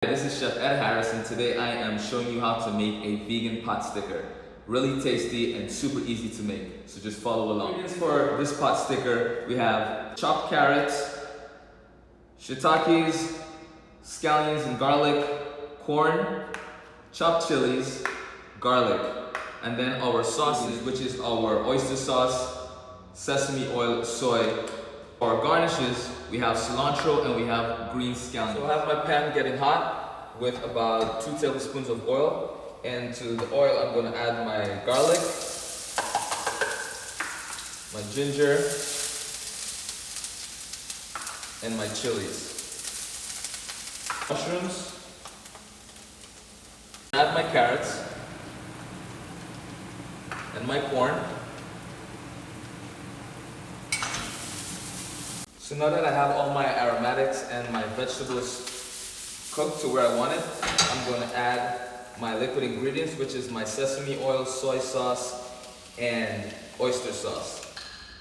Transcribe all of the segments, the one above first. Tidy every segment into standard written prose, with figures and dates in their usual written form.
This is Chef Ed Harris, and today I am showing you how to make a vegan pot sticker. Really tasty and super easy to make, so just follow along. Ingredients for this pot sticker: we have chopped carrots, shiitakes, scallions and garlic, corn, chopped chilies, garlic, and then our sauces, which is our oyster sauce, sesame oil, soy. For our garnishes, we have cilantro and we have green scallions. So I have my pan getting hot with about 2 tablespoons of oil. And to the oil, I'm going to add my garlic, my ginger, and my chilies. Mushrooms. Add my carrots and my corn. So now that I have all my aromatics and my vegetables cooked to where I want it, I'm going to add my liquid ingredients, which is my sesame oil, soy sauce, and oyster sauce.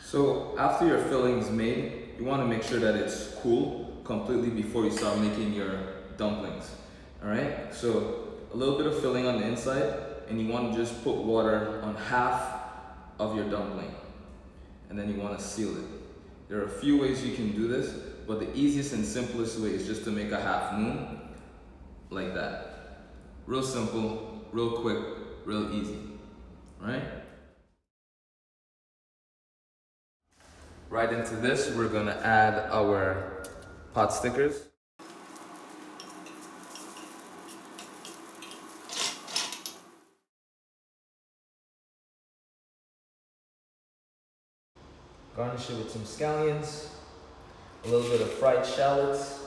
So after your filling is made, you want to make sure that it's cool completely before you start making your dumplings. Alright, so a little bit of filling on the inside, and you want to just put water on half of your dumpling, and then you want to seal it. There are a few ways you can do this, but the easiest and simplest way is just to make a half moon, like that. Real simple, real quick, real easy, right? Right into this, we're gonna add our pot stickers. Garnish it with some scallions, a little bit of fried shallots,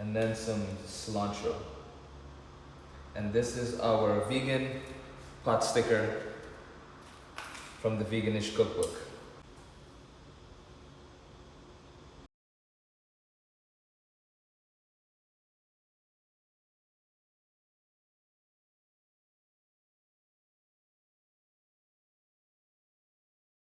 and then some cilantro. And this is our vegan pot sticker from the Veganish cookbook.